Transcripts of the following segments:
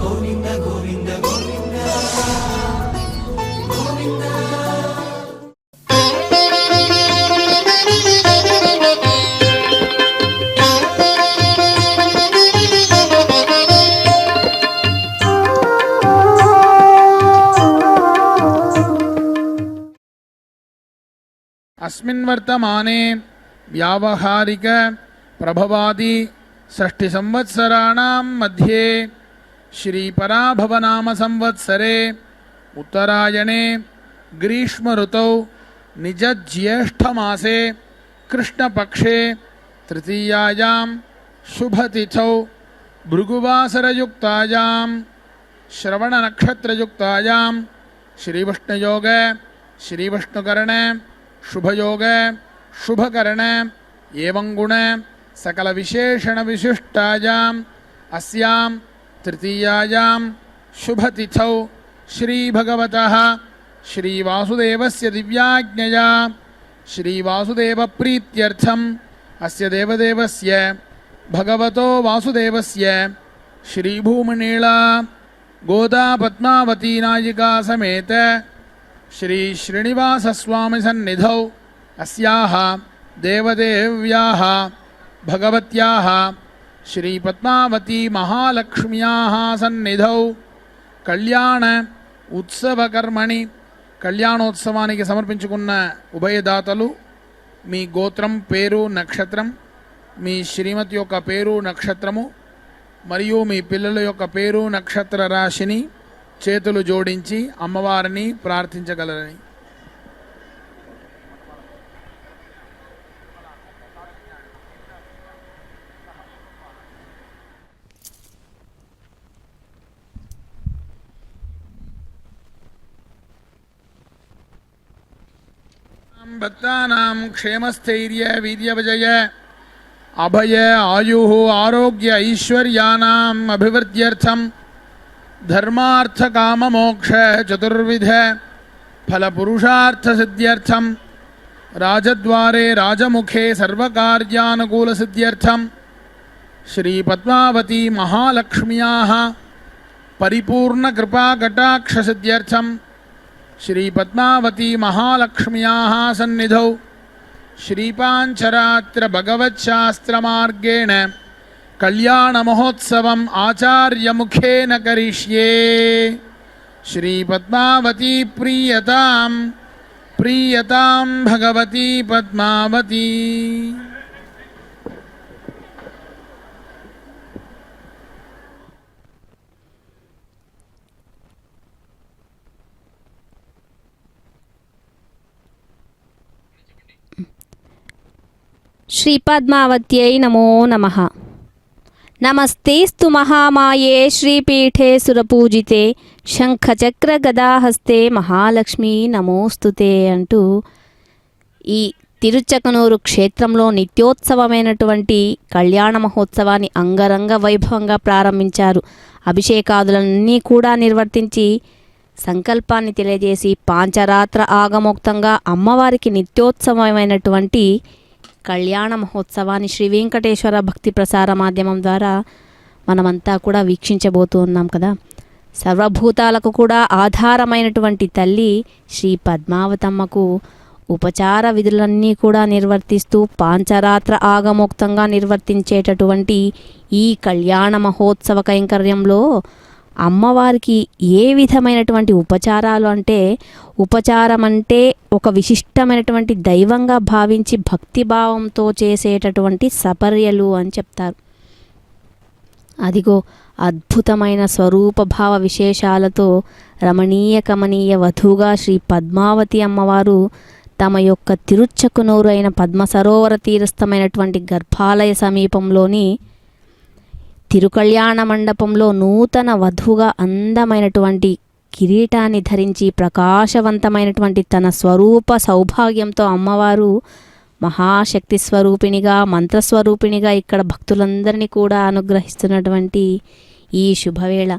గోవింద గోవింద గోవింద గోవింద. अस्मिन् वर्तमाने व्यावहारिक प्रभवादि षष्टि संवत्सराणां मध्ये श्री पराभवनाम संवत्सरे उत्तरायणे ग्रीष्म ऋतौ निजज्येष्ठमासे कृष्णपक्षे तृतीयायां शुभतिथौ भृगुवासरयुक्तायां श्रवणनक्षत्रयुक्तायां श्रीविष्णुयोग श्रीविष्णुकरण शुभयोग शुभकरण एवं गुण सकल विशेषण विशिष्टायां अस्यां तृतीयायां शुभतिथौ श्री भगवतः श्री वासुदेवस्य दिव्याज्ञया श्री वासुदेव प्रीत्यर्थम् अस्य देवदेवस्य भगवतो वासुदेवस्य श्री भूमनीला गोदा पद्मावती नायिका समेत श्री श्रीनिवास स्वामी सन्निधौ अस्याः देवदेव्याः भगवत्याः श्री पद्मावती महालक्ष्म्याः सन्निधौ कल्याण उत्सवकर्मणि కళ్యాణోత్సవానికి సమర్పించుకున్న ఉభయదాతలు మీ గోత్రం పేరు నక్షత్రం మీ శ్రీమతి యొక్క పేరు నక్షత్రము మరియు మీ పిల్లల యొక్క పేరు నక్షత్ర రాశిని చేతులు జోడించి అమ్మవారిని ప్రార్థించగలరని. భక్తానాం క్షేమస్థైర్య వీర్యవిజయ అభయ ఆయు ఆరోగ్య ఐశ్వర్యానాం అభివృద్ధ్యర్థం ధర్మార్థ కామ మోక్ష చతుర్విధ ఫల పురుషార్థ సిద్ధ్యర్థం రాజద్వారే రాజముఖే సర్వకార్యానుకూల సిద్ధ్యర్థం శ్రీ పద్మావతి మహాలక్ష్మ్యాః పరిపూర్ణ కృపా కటాక్ష సిద్ధ్యర్థం श्री पद्मावती महालक्ष्म्याः सन्निधौ श्रीपांचरात्र भगवच्छास्त्रमार्गेण कल्याण महोत्सवम् आचार्य मुखेन करिष्ये. श्री पद्मावती प्रीयतां प्रीयतां भगवती पद्मावती. श्रीपद्मावत्यै नमो नमः. नमस्तेस्तु महामाये श्रीपीठे सुरपूजिते शंखचक्रगदाहस्ते महालक्ष्मी नमोस्तुते అంటూ ఈ తిరుచకనూరు క్షేత్రంలో నిత్యోత్సవమైనటువంటి కళ్యాణ మహోత్సవాన్ని అంగరంగ వైభవంగా ప్రారంభించారు. అభిషేకాదులన్నీ కూడా నిర్వర్తించి సంకల్పాన్ని తెలియజేసి పాంచరాత్ర ఆగమోక్తంగా అమ్మవారికి నిత్యోత్సవమైనటువంటి కళ్యాణ మహోత్సవాన్ని శ్రీ వెంకటేశ్వర భక్తి ప్రసార మాధ్యమం ద్వారా మనమంతా కూడా వీక్షించబోతూ ఉన్నాం కదా. సర్వభూతాలకు కూడా ఆధారమైనటువంటి తల్లి శ్రీ పద్మావతమ్మకు ఉపచార విధులన్నీ కూడా నిర్వర్తిస్తూ పాంచరాత్ర ఆగమోక్తంగా నిర్వర్తించేటటువంటి ఈ కళ్యాణ మహోత్సవ కైంకర్యంలో అమ్మవారికి ఏ విధమైనటువంటి ఉపచారాలు అంటే, ఉపచారం అంటే ఒక విశిష్టమైనటువంటి దైవంగా భావించి భక్తిభావంతో చేసేటటువంటి సపర్యలు అని చెప్తారు. అదిగో అద్భుతమైన స్వరూప భావ విశేషాలతో రమణీయ కమనీయ వధువుగా శ్రీ పద్మావతి అమ్మవారు తమ యొక్క తిరుచకునూరు అయిన పద్మ సరోవర తీరస్థమైనటువంటి గర్భాలయ సమీపంలోని తిరుకళ్యాణ మండపంలో నూతన వధువుగా అందమైనటువంటి కిరీటాన్ని ధరించి ప్రకాశవంతమైనటువంటి తన స్వరూప సౌభాగ్యంతో అమ్మవారు మహాశక్తి స్వరూపిణిగా మంత్రస్వరూపిణిగా ఇక్కడ భక్తులందరినీ కూడా అనుగ్రహిస్తున్నటువంటి ఈ శుభవేళ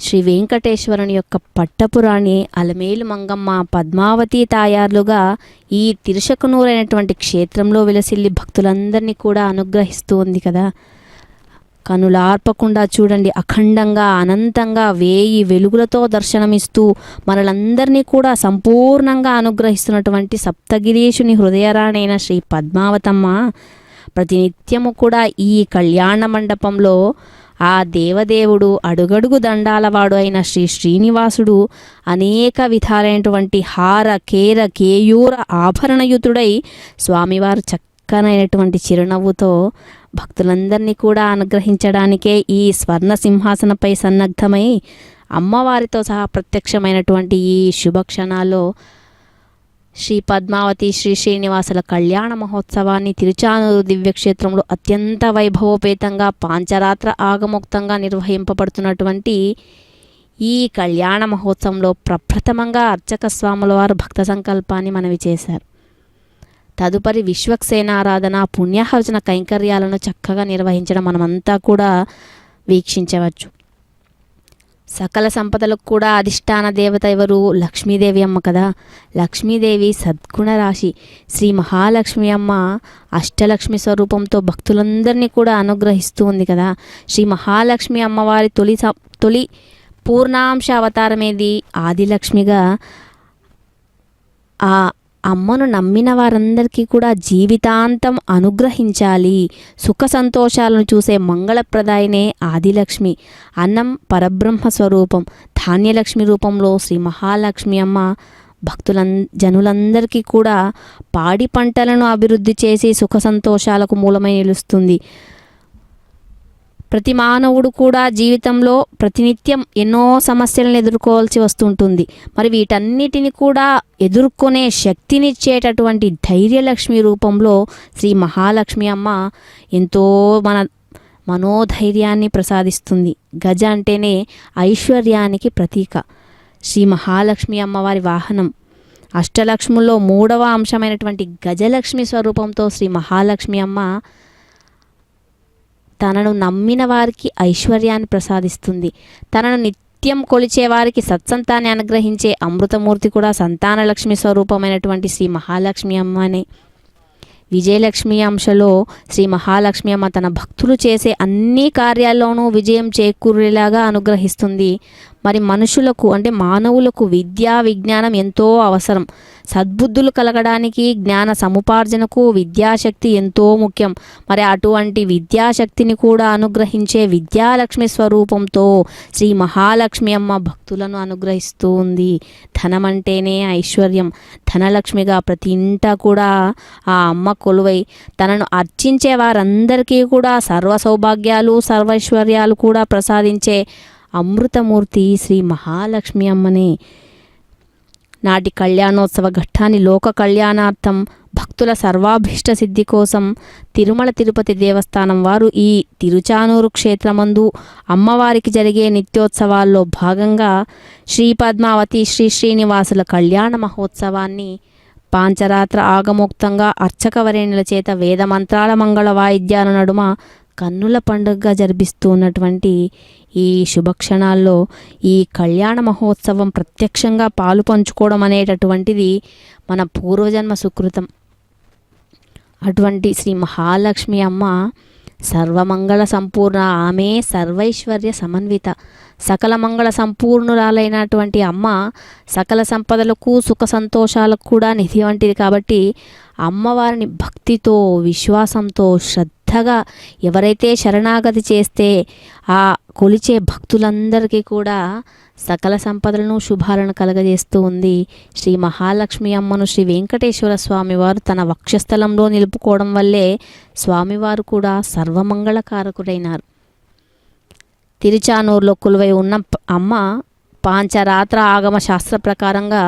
శ్రీ వెంకటేశ్వరుని యొక్క పట్టపురాణి అలమేలు మంగమ్మ పద్మావతి తాయార్లుగా ఈ తిరుషకునూరైనటువంటి క్షేత్రంలో విలసిల్లి భక్తులందరినీ కూడా అనుగ్రహిస్తూ ఉంది కదా. కనులార్పకుండా చూడండి, అఖండంగా అనంతంగా 1000 వెలుగులతో దర్శనమిస్తూ మనలందరినీ కూడా సంపూర్ణంగా అనుగ్రహిస్తున్నటువంటి సప్తగిరీషుని హృదయరాణైన శ్రీ పద్మావతమ్మ ప్రతినిత్యము కూడా ఈ కళ్యాణ మండపంలో ఆ దేవదేవుడు అడుగడుగు దండాలవాడు అయిన శ్రీ శ్రీనివాసుడు అనేక విధాలైనటువంటి హార కేర కేయూర ఆభరణయుతుడై స్వామివారు చక్కనైనటువంటి చిరునవ్వుతో భక్తులందరినీ కూడా అనుగ్రహించడానికే ఈ స్వర్ణ సింహాసనపై సన్నద్ధమై అమ్మవారితో సహా ప్రత్యక్షమైనటువంటి ఈ శుభక్షణాల్లో శ్రీ పద్మావతి శ్రీ శ్రీనివాసుల కళ్యాణ మహోత్సవాన్ని తిరుచానూరు దివ్యక్షేత్రంలో అత్యంత వైభవోపేతంగా పాంచరాత్ర ఆగమోక్తంగా నిర్వహింపబడుతున్నటువంటి ఈ కళ్యాణ మహోత్సవంలో ప్రప్రథమంగా అర్చక స్వాముల వారు భక్త సంకల్పాన్ని మనవి చేశారు. తదుపరి విశ్వక్సేనారాధన పుణ్యాహవచన కైంకర్యాలను చక్కగా నిర్వహించడం మనమంతా కూడా వీక్షించవచ్చు. సకల సంపదలకు కూడా అధిష్టాన దేవత ఎవరు? లక్ష్మీదేవి అమ్మ కదా. లక్ష్మీదేవి సద్గుణ రాశి. శ్రీ మహాలక్ష్మి అమ్మ అష్టలక్ష్మి స్వరూపంతో భక్తులందరినీ కూడా అనుగ్రహిస్తూ ఉంది కదా. శ్రీ మహాలక్ష్మి అమ్మవారి తొలి పూర్ణాంశ అవతారమేది ఆదిలక్ష్మిగా. ఆ అమ్మను నమ్మిన వారందరికీ కూడా జీవితాంతం అనుగ్రహించాలి. సుఖ సంతోషాలను చూసే మంగళప్రదాయనే ఆదిలక్ష్మి. అన్నం పరబ్రహ్మ స్వరూపం. ధాన్యలక్ష్మి రూపంలో శ్రీ మహాలక్ష్మి అమ్మ జనులందరికీ కూడా పాడి పంటలను అభివృద్ధి చేసి సుఖ సంతోషాలకు మూలమై నిలుస్తుంది. ప్రతి మానవుడు కూడా జీవితంలో ప్రతినిత్యం ఎన్నో సమస్యలను ఎదుర్కోవాల్సి వస్తుంటుంది. మరి వీటన్నిటిని కూడా ఎదుర్కొనే శక్తినిచ్చేటటువంటి ధైర్యలక్ష్మి రూపంలో శ్రీ మహాలక్ష్మి అమ్మ ఎంతో మనోధైర్యాన్ని ప్రసాదిస్తుంది. గజ అంటేనే ఐశ్వర్యానికి ప్రతీక. శ్రీ మహాలక్ష్మి అమ్మవారి వాహనం. అష్టలక్ష్ముల్లో 3వ అంశమైనటువంటి గజలక్ష్మి స్వరూపంతో శ్రీ మహాలక్ష్మి అమ్మ తనను నమ్మిన వారికి ఐశ్వర్యాన్ని ప్రసాదిస్తుంది. తనను నిత్యం కొలిచే వారికి సత్సంతాన్ని అనుగ్రహించే అమృతమూర్తి కూడా సంతానలక్ష్మి స్వరూపమైనటువంటి శ్రీ మహాలక్ష్మి అమ్మనే. విజయలక్ష్మి అంశలో శ్రీ మహాలక్ష్మి అమ్మ తన భక్తులు చేసే అన్ని కార్యాల్లోనూ విజయం చేకూరేలాగా అనుగ్రహిస్తుంది. మరి మనుషులకు అంటే మానవులకు విద్యా విజ్ఞానం ఎంతో అవసరం. సద్బుద్ధులు కలగడానికి జ్ఞాన సముపార్జనకు విద్యాశక్తి ఎంతో ముఖ్యం. మరి అటువంటి విద్యాశక్తిని కూడా అనుగ్రహించే విద్యాలక్ష్మి స్వరూపంతో శ్రీ మహాలక్ష్మి అమ్మ భక్తులను అనుగ్రహిస్తూ ఉంది. ధనం అంటేనే ఐశ్వర్యం. ధనలక్ష్మిగా ప్రతి ఇంట కూడా ఆ అమ్మ కొలువై తనను అర్చించే వారందరికీ కూడా సర్వ సౌభాగ్యాలు సర్వైశ్వర్యాలు కూడా ప్రసాదించే అమృతమూర్తి శ్రీ మహాలక్ష్మి అమ్మనే. నాటి కళ్యాణోత్సవ ఘట్టాన్ని లోక కళ్యాణార్థం భక్తుల సర్వాభీష్ట సిద్ధి కోసం తిరుమల తిరుపతి దేవస్థానం వారు ఈ తిరుచానూరు క్షేత్రమందు అమ్మవారికి జరిగే నిత్యోత్సవాల్లో భాగంగా శ్రీ పద్మావతి శ్రీ శ్రీనివాసుల కళ్యాణ మహోత్సవాన్ని పాంచరాత్ర ఆగమోక్తంగా అర్చకవరేణుల చేత వేదమంత్రాల మంగళ వాయిద్యాల నడుమ కన్నుల పండుగగా జరిపిస్తూ ఉన్నటువంటి ఈ శుభక్షణాల్లో ఈ కళ్యాణ మహోత్సవం ప్రత్యక్షంగా పాలు పంచుకోవడం అనేటటువంటిది మన పూర్వజన్మ సుకృతం. అటువంటి శ్రీ మహాలక్ష్మి అమ్మ సర్వమంగళ సంపూర్ణ. ఆమె సర్వైశ్వర్య సమన్విత. సకల మంగళ సంపూర్ణురాలైనటువంటి అమ్మ సకల సంపదలకు సుఖ సంతోషాలకు కూడా నిధి వంటిది. కాబట్టి అమ్మవారిని భక్తితో విశ్వాసంతో శ్రద్ధగా ఎవరైతే శరణాగతి చేస్తే ఆ కొలిచే భక్తులందరికీ కూడా సకల సంపదలను శుభాలను కలగజేస్తూ ఉంది. శ్రీ మహాలక్ష్మి అమ్మను శ్రీ వెంకటేశ్వర స్వామివారు తన వక్షస్థలంలో నిలుపుకోవడం వల్లే స్వామివారు కూడా సర్వమంగళకారకుడైనారు. తిరుచానూరులో కొలువై ఉన్న అమ్మ పాంచరాత్ర ఆగమ శాస్త్ర ప్రకారంగా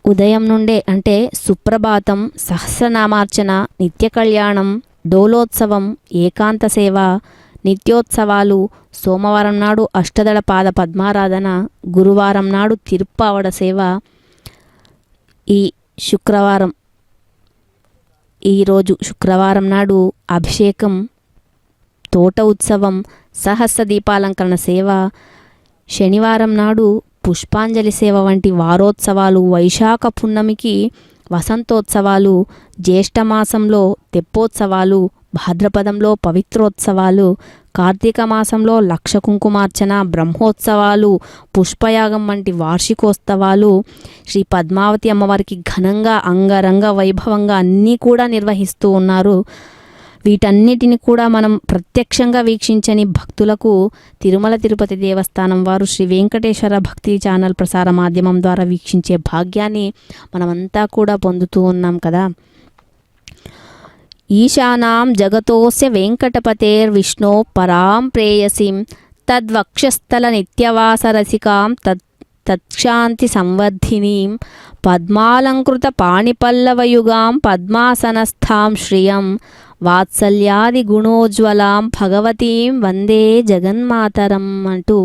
ఉదయం నుండే అంటే సుప్రభాతం, సహస్రనామార్చన, నిత్య కళ్యాణం, డోలోత్సవం, ఏకాంత సేవ, నిత్యోత్సవాలు, సోమవారం నాడు అష్టదళ పాద పద్మారాధన, గురువారం నాడు తిరుప్పావడ సేవ, ఈరోజు శుక్రవారం నాడు అభిషేకం, తోట ఉత్సవం, సహస్ర దీపాలంకరణ సేవ, శనివారం నాడు పుష్పాంజలి సేవ వంటి వారోత్సవాలు, వైశాఖ పున్నమికి వసంతోత్సవాలు, జ్యేష్ఠమాసంలో తెప్పోత్సవాలు, భాద్రపదంలో పవిత్రోత్సవాలు, కార్తీక మాసంలో లక్ష కుంకుమార్చన, బ్రహ్మోత్సవాలు, పుష్పయాగం వంటి వార్షికోత్సవాలు శ్రీ పద్మావతి అమ్మవారికి ఘనంగా అంగరంగ వైభవంగా అన్నీ కూడా నిర్వహిస్తూ ఉన్నారు. వీటన్నిటిని కూడా మనం ప్రత్యక్షంగా వీక్షించని భక్తులకు తిరుమల తిరుపతి దేవస్థానం వారు శ్రీ వెంకటేశ్వర భక్తి ఛానల్ ప్రసార మాధ్యమం ద్వారా వీక్షించే భాగ్యాన్ని మనమంతా కూడా పొందుతూ ఉన్నాం కదా. ఈశానాం జగతోస్య వెంకటపతేర్విష్ణో పరాం ప్రేయసీం తద్వక్షస్థల నిత్యవాసరసికాం తత్శాంతి సంవర్ధినీం పద్మాలంకృత పాణిపల్లవయుగాం పద్మాసనస్థాం శ్రియం వాత్సల్యాది గుణోజ్వలాం భగవతీం వందే జగన్మాతరం అంటూ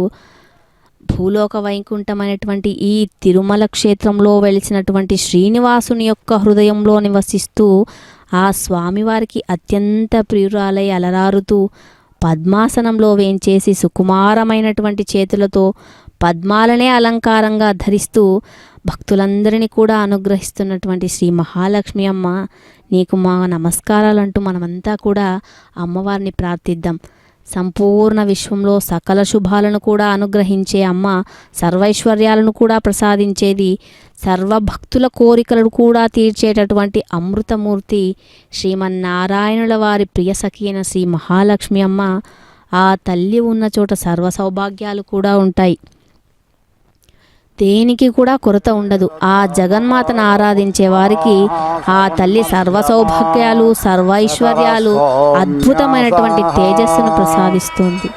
భూలోక వైకుంఠమైనటువంటి ఈ తిరుమల క్షేత్రంలో వెలిసినటువంటి శ్రీనివాసుని యొక్క హృదయంలో నివసిస్తూ ఆ స్వామివారికి అత్యంత ప్రియురాలై అలరారుతూ పద్మాసనంలో వేంచేసి సుకుమారమైనటువంటి చేతులతో పద్మాలనే అలంకారంగా ధరిస్తూ భక్తులందరినీ కూడా అనుగ్రహిస్తున్నటువంటి శ్రీ మహాలక్ష్మి అమ్మ, నీకు మా నమస్కారాలంటూ మనమంతా కూడా అమ్మవారిని ప్రార్థిద్దాం. సంపూర్ణ విశ్వంలో సకల శుభాలను కూడా అనుగ్రహించే అమ్మ, సర్వైశ్వర్యాలను కూడా ప్రసాదించేది, సర్వభక్తుల కోరికలను కూడా తీర్చేటటువంటి అమృతమూర్తి శ్రీమన్నారాయణుల వారి ప్రియ సఖి అయిన శ్రీ మహాలక్ష్మి అమ్మ. ఆ తల్లి ఉన్న చోట సర్వ సౌభాగ్యాలు కూడా ఉంటాయి, దేనికి కూడా కొరత ఉండదు. ఆ జగన్మాతను ఆరాధించే వారికి ఆ తల్లి సర్వ సౌభాగ్యాలు, సర్వైశ్వర్యాలు, అద్భుతమైనటువంటి తేజస్సును ప్రసాదిస్తుంది.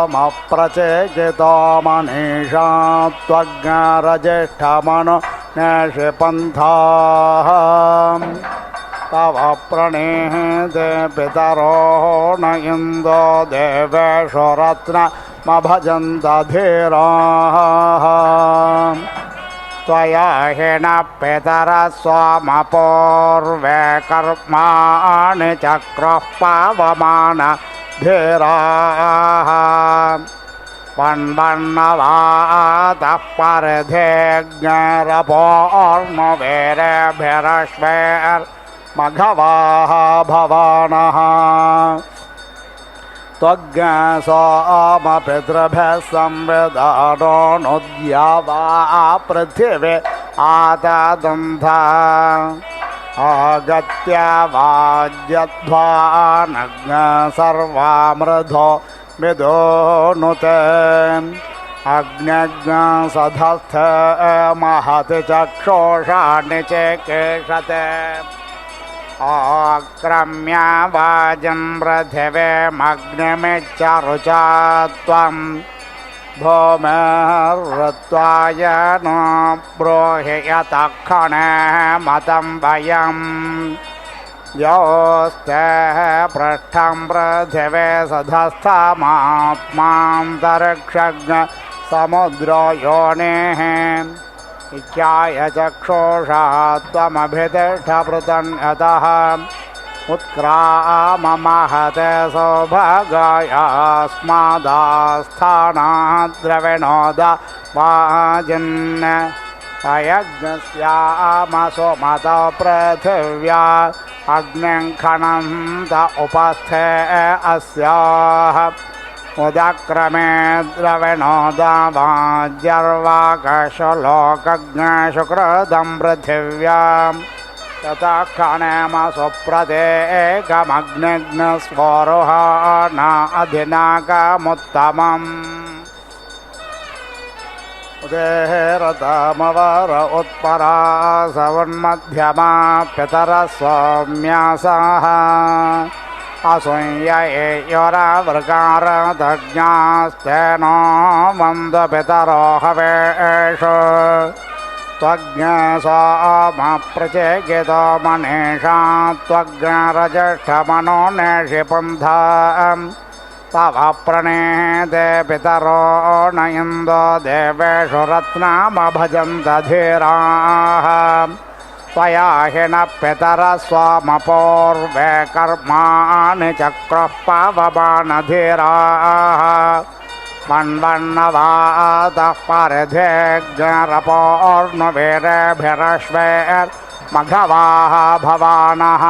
త్వజ్ఞసోమప్రచేకితో మనీషా త్వజ్ఞరజ్యేష్ఠమను నేషిపంథా తవ ప్రణీతే పితరో న ఇందో దేవేషు రత్నమభజంత ధీరా త్వయా హిన పితర స్వామపూర్వే కర్మాణి చక్రః పవమాన ధీరాః పన్వన్నవాతః పరిధేజ్ఞరపోర్ణవేరేభిరశ్వేర్మఘవాः భవానः త్వజ్ఞసోమపితృభిः సంవిధానోనుద్యావా పృథివీ ఆతదంధా ఆగత్య వాజ్యధ్వానగ్న సర్వామృధో విదోనుతే అగ్నిజ్ఞ సధస్థ మహతి చక్షోషా నిచేకేషతే ఆక్రమ్య వాజం పృథివీమగ్నిమిచ్చరుచా త్వం భూమిర్త్వాయ नो ब्रूहि यतः क्षणे मतं वयं योऽस्ते पृष्ठं पृथिवी सधस्थमात्मान्तरिक्षज्ञ समुद्रो योनिः इत्याय चक्षुषा त्वमभितिष्ठ पृतन्यतः उत्क्राममहते सौभागायास्मादास्थानाद्रविणोद वाजिन् अयज्ञस्यामसो मतो पृथिव्या अग्निं खनन्त उपस्थे अस्याः उदक्रमे द्रविणोद वाज्यर्वाकशलोकज्ञशुकृदं पृथिव्याम् तथा क्षणेमसुप्रदेकमग्निघ्नस्वरुहाण अधिनाकमुत्तमम् उदेरतमवर उत्परा सवन्मध्यमा पितरः सौम्यासाः असूययोरावृकारदज्ञास्तेनो मन्दपितरो हवेषु त्वज्ञसोमप्रचेकितो मनीषा त्वज्ञरज्येष्ठमनो नेषिपन्था तव प्रणीते पितरो न इन्दो देवेषु रत्नमभजन्त धीराः त्वया हि न पितरः स्वामपूर्वे कर्माणि चक्रः पवमानधीराः मन्वन्नवातः परिधेग्रपोर्णुवीरेभिरश्वेर्मघवाः भवानः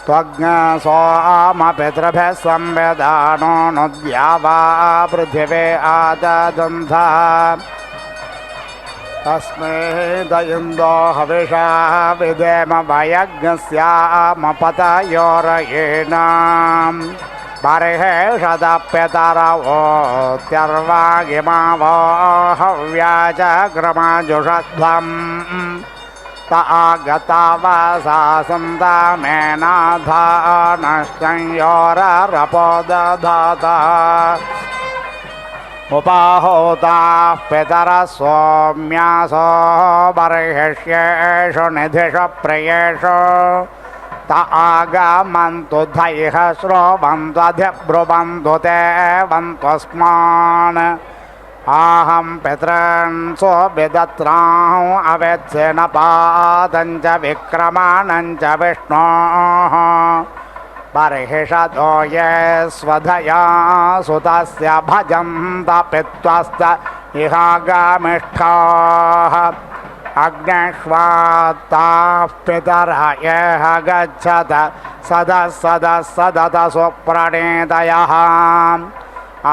त्वग्नसोमपितृभिः संवेदानो नुद्यावा पृथिवी आददन्धः तस्मै दयुन्दो हविषा विदेम वयज्ञस्यामपतयोरयेणाम् बर्हेषदप्यतरवोत्यर्वागिमावो हव्याजग्रमजुषध्वम् त आगतावसा सन्तामेनाधानश्चयोररपोदधातः उपाहोताः पितरः सोम्यासो बर्हिष्येषु निधिषु प्रियेषु त आगमन्तु धैः श्रोवन्त्वधिब्रुवन्तु ते वन्त्वस्मान् आहं पितॄन् सोऽभिदत्राम् अवेत्सेन पादं च विक्रमाणं च विष्णोः बर्हिषदो ये स्वधया सुतस्य भजन्त पित्वस्त इहागामिष्ठाः अग्नेष्वात्ताः पितरः यः गच्छत सदः सुप्रणीतयः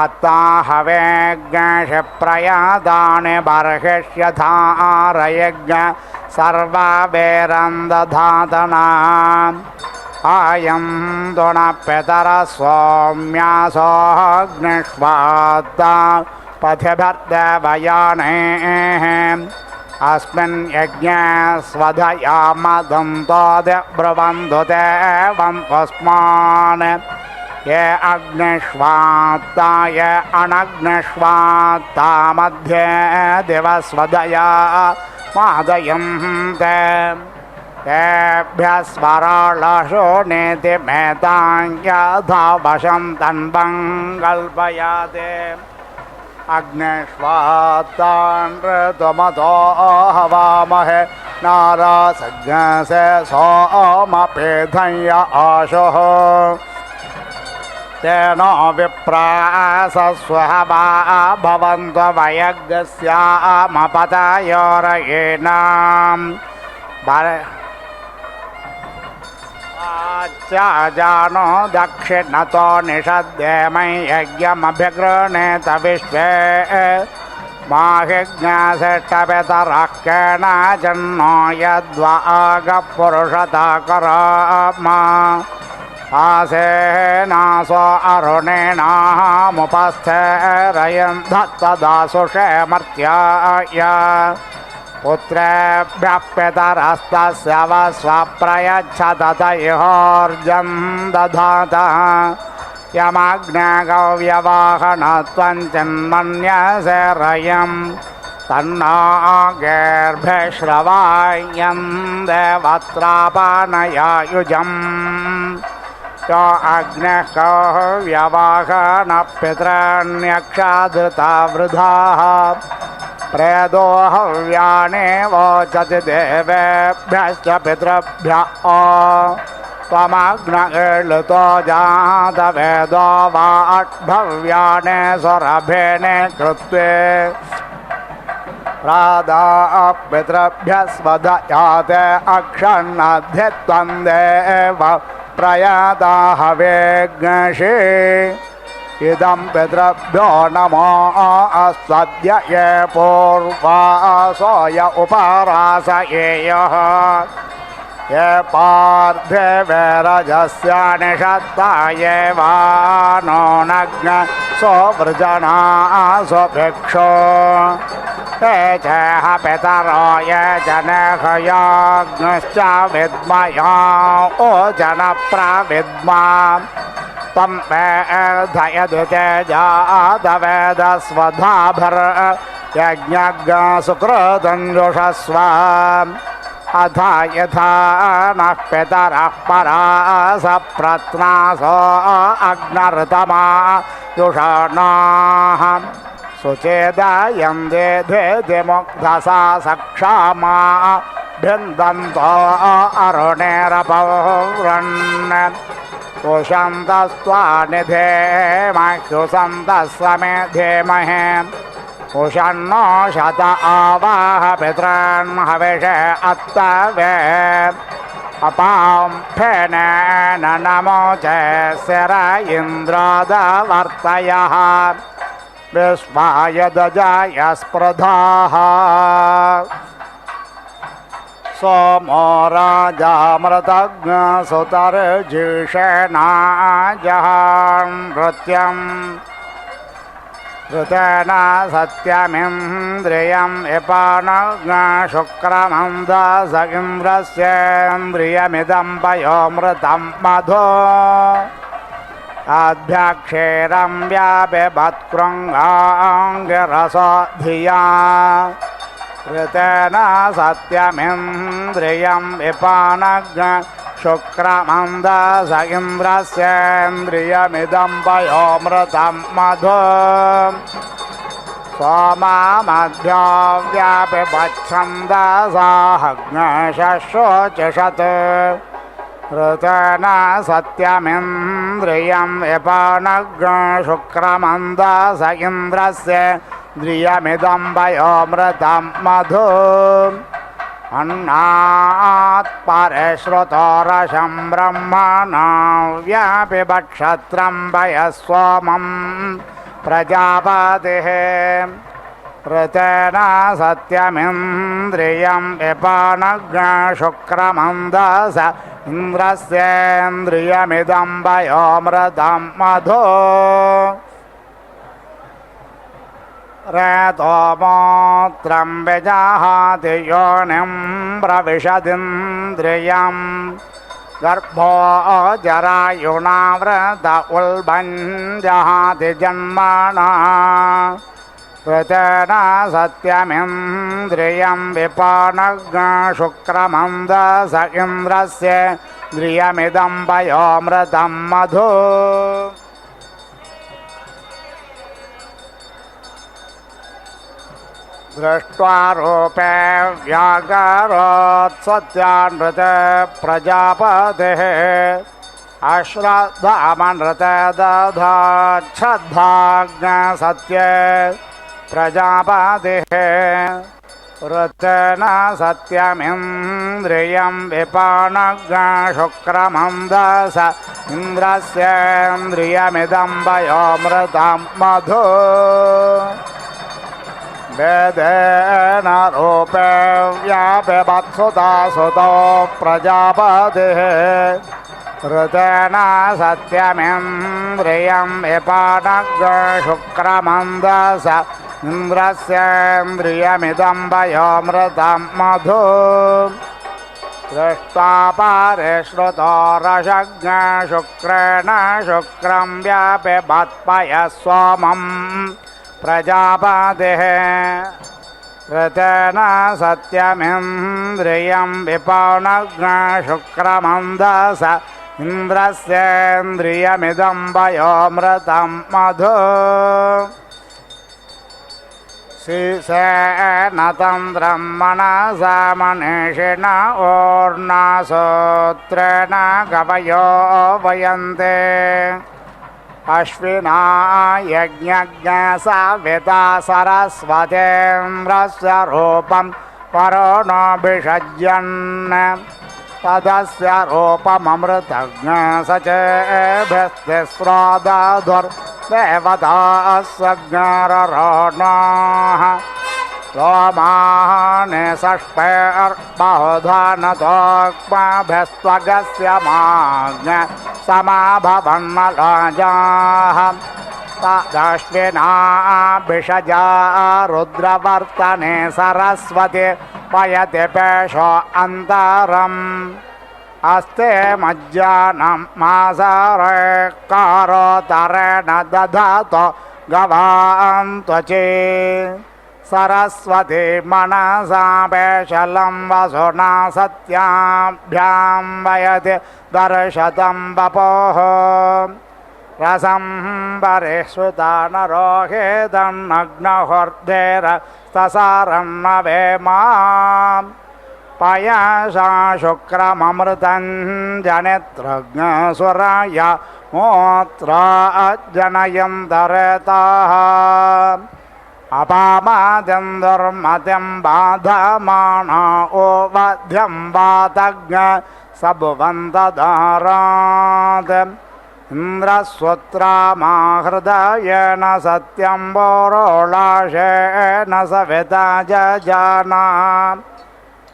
अत्ता हवेज्ञशिप्रयादानि बर्हिष्यधारयज्ञ सर्ववेरन्दधातनाम् आयं तु न पितरः सौम्यासोऽग्निष्वात्ता पथिभिर्देवयानेः अस्मिन् यज्ञे स्वधयामदन्तोऽधिब्रुवन्तु ते वन्त्वस्मान् ये अग्निष्वात्ता ये अनग्निष्वात्ता मध्ये दिवस्वधया मादयन्ते तेभ्यः स्वराळशो नीतिमेतां यथा वशं तन्वं कल्पयाते अग्निष्वात्तान् ऋतुमतो हवामहे नारासज्ञसे सोमपेधं य आशुः तेन विप्रासस्वहवा भवन्त्वयज्ञस्यामपतयोरयेणाम् जानो दक्षिणतो निषद्येमै यज्ञमभिगृह्णेत विश्वे माहिज्ञासिष्टपितरः केनचिन्नो यद्वागपुरुषता करामा आसेनासो अरुणेनामुपस्थेरयन् धत्तदासुषे मर्त्याय पुत्रेभ्यः पितरस्तस्य वस्वप्रयच्छत तयोर्जं दधातः यमग्नेगव्यवाहनत्वं चिन्मन्यसेरयं तन्नागेर्भिश्रवायं देवत्रापानयायुजम् यो अग्निः कव्यवाहनः पितॄन्यक्षाधृता वृधाः प्रेदो हव्याने वोचति देवेभ्यश्च पितृभ्यः त्वमग्न ईळुतो जातवेदो वाट्भव्याने स्वरभेने कृत्वे राधाः पितृभ्यः स्वधयाते अक्षन्नधित्वं देव प्रयाता हवेज्ञषे इदं पितृभ्यो नमो अस्मद्य ये पूर्वासो य उपारासयेयः ये पार्थिवेरजस्य निषत्ता ये वानो नग्न सोवृजना सुभिक्षो ये चेह पितरो ये जनहयाग्नश्च विद्मया ओ जनप्रविद्मा तं वेधयदुते जातवेदस्वधाभिर्यज्ञज्ञसुकृतञ्जुषस्व अथ यथा नः पितरः परास प्रत्नासो अग्नर्तमा जुषणाः सुचेदयं देधिमुग्धसा सक्षामा भिन्दन्तो अरुणेरपौरन् उषन्तस्त्वा निधेमह्युसन्तः समे धीमहि उषन्नो शत आवाह पितॄन् हविष अत्तवे अपां फेनेन नमोचे शिर इन्द्रादवर्तयः विश्वाय दजाय स्पृधाः सोमो राजामृतज्ञसुतर्जिषेणाजहान् नृत्यम् ऋतेन सत्यमिन्द्रियम् इपानज्ञशुक्रमन्दस इन्द्रस्येन्द्रियमिदं पयोमृतं मधु आभ्याक्षेरं व्यापिबत्कृङ्गाङ्गिरसो धिया ऋतेन सत्यमिन्द्रियम् विपानज्ञशुक्रमन्दस इन्द्रस्येन्द्रियमिदं पयोमृतं मधु सोमामध्यो व्यापिबच्छन्दसाहज्ञशोचिषत् ऋतेन सत्यमिन्द्रियं विपानज्ञशुक्रमन्दस इन्द्रस्येन्द्रियमिदं पयोमृतं मधु अन्नात् परिश्रुतो रसं ब्रह्मणा व्यापिबक्षत्रं पयस्वोमं प्रजापतिः ऋतेन सत्यमिन्द्रियं विपानज्ञशुक्रमन्दस इन्द्रस्येन्द्रियमिदं पयोमृतं मधु रेतोमोत्रं विजाहाति योनिं प्रविशदिन्द्रियं गर्भो जरायुणावृत उल्बञ्जहाति जन्मना ऋतेन सत्यमिन्द्रियं विपानज्ञशुक्रमन्दस इन्द्रस्येन्द्रियमिदं पयोमृतं मधु दृष्ट्वा रूपे व्याकरोत्सत्यानृते प्रजापतिः अश्रद्धामनृते दधाच्छद्धाज्ञसत्ये प्रजापतिः ऋतेन सत्यमिन्द्रियं विपानज्ञशुक्रमन्दस इन्द्रस्येन्द्रियमिदं पयोमृतं मधु वेदेन रूपे व्यापिबत्सुता सुतो प्रजापतिः ऋतेन सत्यमिन्द्रियं विपानज्ञशुक्रमन्दस इन्द्रस्येन्द्रियमिदं पयोमृतं मधु दृष्ट्वा परिश्रुतो रसज्ञशुक्रेण शुक्रं व्यापिबत्पयस्वोमं प्रजापतिः ऋतेन सत्यमिन्द्रियं विपानज्ञशुक्रमन्दस इन्द्रस्येन्द्रियमिदं पयोमृतं मधु शीर्षेण तन्द्रं मनसा मनीषिण ऊर्णासूत्रेण कवयो वयन्ते अश्विना यज्ञज्ञसाविता सरस्वतीन्द्रस्य रूपं वरुणोऽभिषज्यन् तदस्य रूपममृतज्ञ सचेभिस्तिस्रोदधुर्देवतास्सज्ञररोणाः लोमानि षष्ठैर्बहुधानतोक्माभिस्त्वगस्य माज्ञ समाभवन्मलाजाः तदश्विनाभिषजा रुद्रवर्तने सरस्वती पयति पेशो अन्तरम् अस्ते मज्जानं मासारे कारोतरेण दधातो गवां त्वचे सरस्वती मनसा पेशलं वसुना सत्याभ्यां वयति दर्शतं वपोः रसं परिश्रुता नरोहेदन्नग्नहुर्धेरस्तसारं न वेमा पयसा शुक्रममृतं जनित्रज्ञसुराय मोत्रा जनयन्तरतः अपामाद्यं दुर्मतिं बाधमाना ओवध्यं वातज्ञ सबुवन्तदारात् इन्द्रस्वत्रामाहृदयेन सत्यं बोरोलाशेन सविता जजाना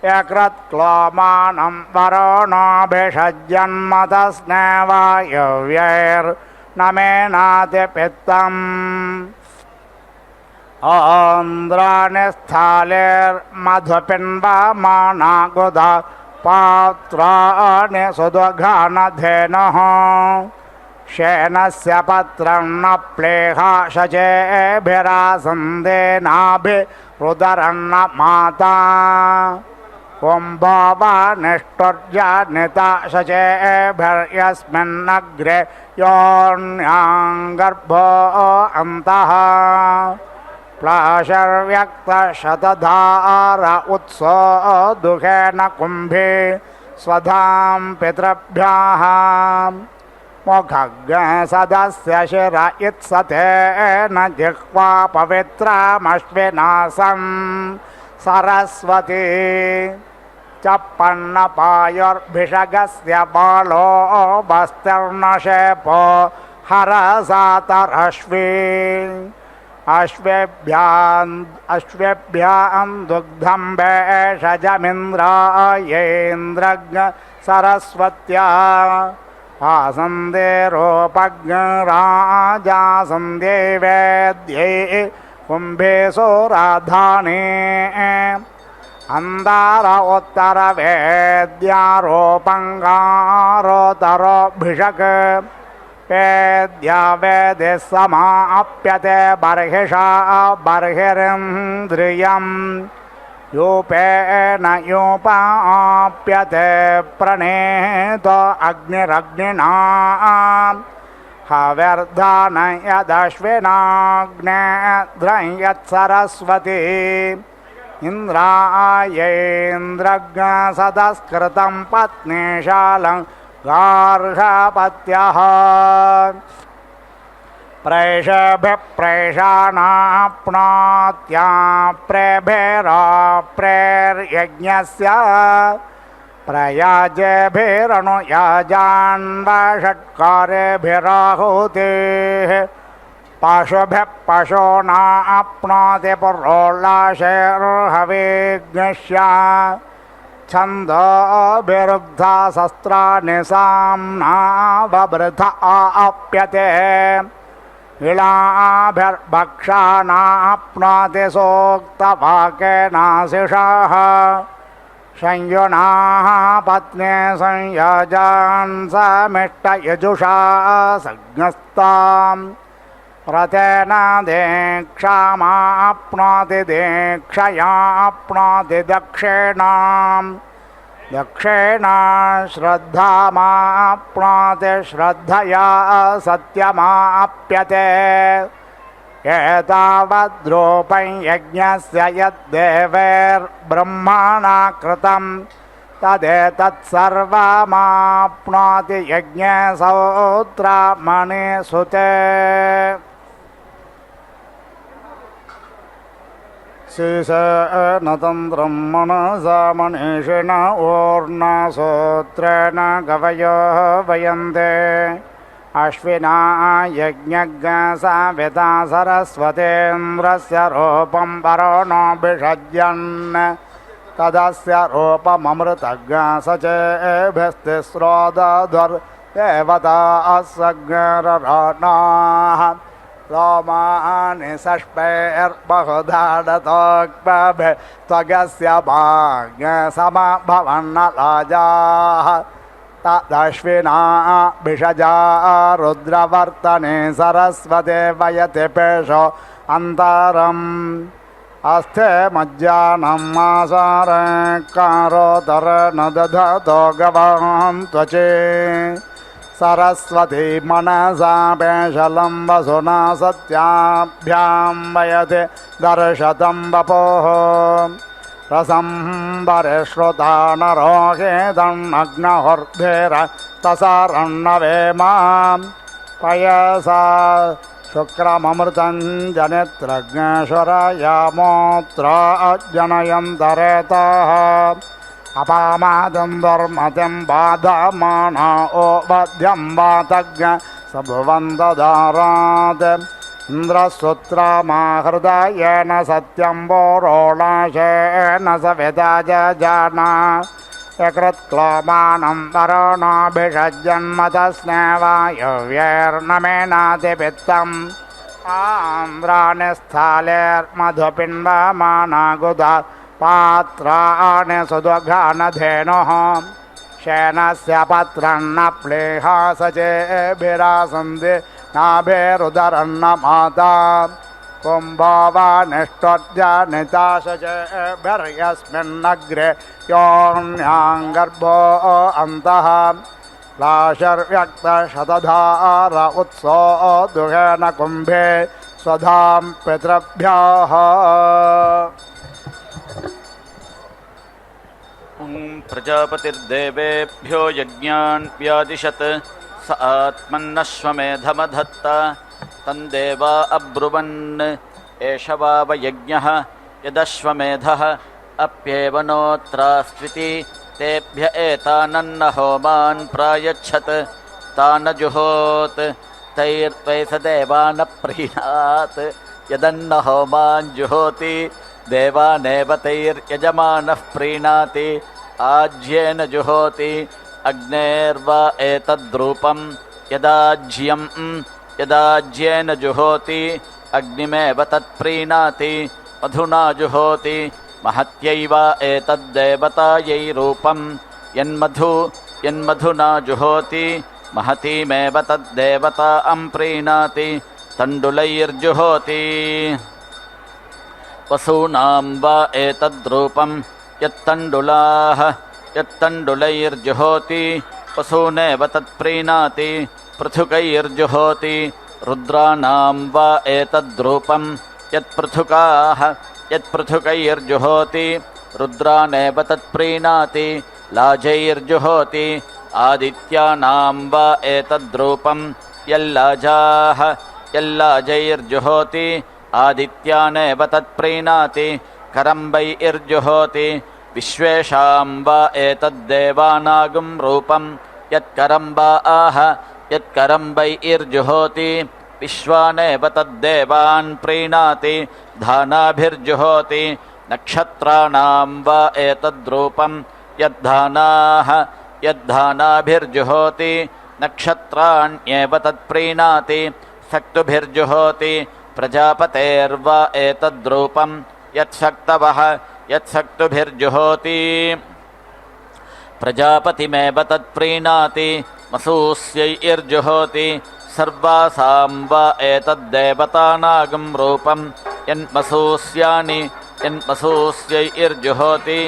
यकृत्क्लोमानं वरुणोऽभिषज्यन्मतस्नेवायव्यैर्न मेनातिपित्तम् आन्द्राणि स्थालिर्मधुपिण्डमाना गुदा पात्राणि सुदुघानधेनुः शेनस्य पत्रं न प्लेहा शचेभिरासन्देनाभिरुदरन्न माता कुम्भवानिष्टुर्जनिता शचेभिर्यस्मिन्नग्रे योऽन्याङ्गर्भो अन्तः प्लाशर्व्यक्तशतधार उत्सो दुःखेन कुम्भे स्वधां पितृभ्यः मुखज्ञसदस्य शिर इत्सतेन जिह्वा पवित्रमश्विनासं सरस्वती चप्पन्नपायुर्भिषगस्य बालो वस्तिर्नशेपो हरसातरश्वी अश्वेभ्यां दुग्धं भेषजमिन्द्रायेन्द्रज्ञ सरस्वत्या आसन्देरोपज्ञराजासन्दे वेद्ये कुम्भेशो राधाने अन्दार उत्तरवेद्यारोपङ्गारोतरोभिषक् वेद्या वेदे समाप्यते बर्हिषा बर्हिरिन्द्रियं यूपेन यूपाप्यते प्रणेतो अग्निरग्निना हव्यर्धान यदश्विनाग्नेऽध्रं यत्सरस्वती इन्द्रायेन्द्रज्ञ सदस्कृतं पत्नीशालं गार्हपत्यः प्रेषभिप्रेषाणाप्नोत्या प्रेभिराप्रेर्यज्ञस्य प्रयाजेभिरनुयाजान्वषट्कारेभिराहुतेः पशुभिः पशूनाप्नोति पुरोल्लाशेर्हवेज्ञस्य छन्दोभिरुग्धा शस्त्राणि साम्ना ववृथा आप्यते इळाभिर्भक्षानाप्नोति सूक्तवाक्येनाशिषः संयुनाः पत्नी संयजान् समिष्टयजुषा सज्ञस्ताम् रतेन दीक्षामाप्नोति दीक्षयाप्नोति दक्षिणाम् दक्षिणा श्रद्धामाप्नोति श्रद्धया सत्यमाप्यते एतावद्रूपं यज्ञस्य यद्देवैर्ब्रह्मणा कृतं तदेतत्सर्वमाप्नोति यज्ञसौत्रामणिसुते शेषेण तन्त्रं मनसा मनीषिण ऊर्णसूत्रेण गवयो वयन्ते अश्विना यज्ञज्ञ साविता सरस्वतीन्द्रस्य रूपं वरुणोऽभिषज्यन् तदस्य रूपममृतज्ञ सचेभिस्तिस्रोदधुर्देवता असज्ञरराणाः रोमानि षष्पैर्बहुधाडतोक्पभिस्त्वगस्य भाग्यसमभवन्नलाजाः तदश्विना भिषजा रुद्रवर्तने सरस्वते वयति पेशो अन्तरम् अस्थे मज्जानं मासारकारोतर न दधतो गवां त्वचे सरस्वती मनसा पेशलं वसुना सत्याभ्यां वयति दर्शतं वपोः रसंबरे श्रुता नरोहेदन्नग्नहुर्भिरस्तसारण्णवेमा पयसा शुक्रममृतं जनित्रज्ञेश्वरयामोऽत्र जनयन्तरेतः अपामादं धर्मतिं बाधमाना ओ बध्यं वातज्ञ सभुवन्ददारात् इन्द्रसूत्रमाहृदयेन सत्यं वोरोणाशेन सविता जजाना यकृत्क्लोमानं वरुणाभिषज्जन्मतस्नेवायव्यैर्नमेनातिपित्तम् आम्राणिस्थालेर्मधुपिण्डमानागुदा पात्राणि सुदुघानधेनुः शेनस्य पत्रन्न प्लेहा सचेभिरासन्ति नाभिरुदरन्न माता कुम्भो वा निष्ठोद्यनिता शचेभिर्यस्मिन्नग्रे योऽन्याङ्गर्भो अन्तः लाशर्व्यक्तशतधार उत्सो दुहेन कुम्भे स्वधां पितृभ्यः प्रजापतिर्देवेभ्यो यज्ञान् व्यादिशत् स आत्मन्नश्वमेधमधत्त तन्देवा अब्रुवन् एष वावयज्ञः यदश्वमेधः अप्येवनोऽत्रास्त्विति तेभ्य एतानन्न होमान् प्रायच्छत् तानजुहोत् तैर्वै स देवानप्रीणात् यदन्न होमान् जुहोति देवानेव तैर्यजमानः प्रीणाति आज्येन जुहोति अग्नेर्वा एतद्रूपं यदाज्येन जुहोति अग्निमेव तत्प्रीणाति मधुना जुहोति महत्यैव एतद्देवतायै रूपं यन्मधुना जुहोति महतीमेव तद्देवतां प्रीणाति तण्डुलैर्जुहोति वसूनां वा एतद्रूपं यत्तण्डुलैर्जुहोति वसूनेव तत्प्रीणाति पृथुकैर्जुहोति रुद्राणां वा एतद्रूपं यत्पृथुकैर्जुहोति रुद्रानेव तत्प्रीणाति लाजैर्जुहोति आदित्यानां वा एतद्रूपं यल्लाजैर्जुहोति आदित्यानेव तत्प्रीणाति करम्बैर्जुहोति विश्वेषां वा एतद्देवानागं रूपं यत्करम्बैर्जुहोति विश्वानेव तद्देवान् प्रीणाति धानाभिर्जुहोति नक्षत्राणां वा एतद्रूपं यद्धानाभिर्जुहोति नक्षत्राण्येव तत्प्रीणाति सक्तुभिर्जुहोति प्रजापतेर्वा एतद्रूपं यत्सक्तुभिर्जुहोति प्रजापतिमेव तत्प्रीणाति मसूस्यैर्जुहोति सर्वासां वा एतद्देवतानागं रूपं यन्मसूस्यैर्जुहोति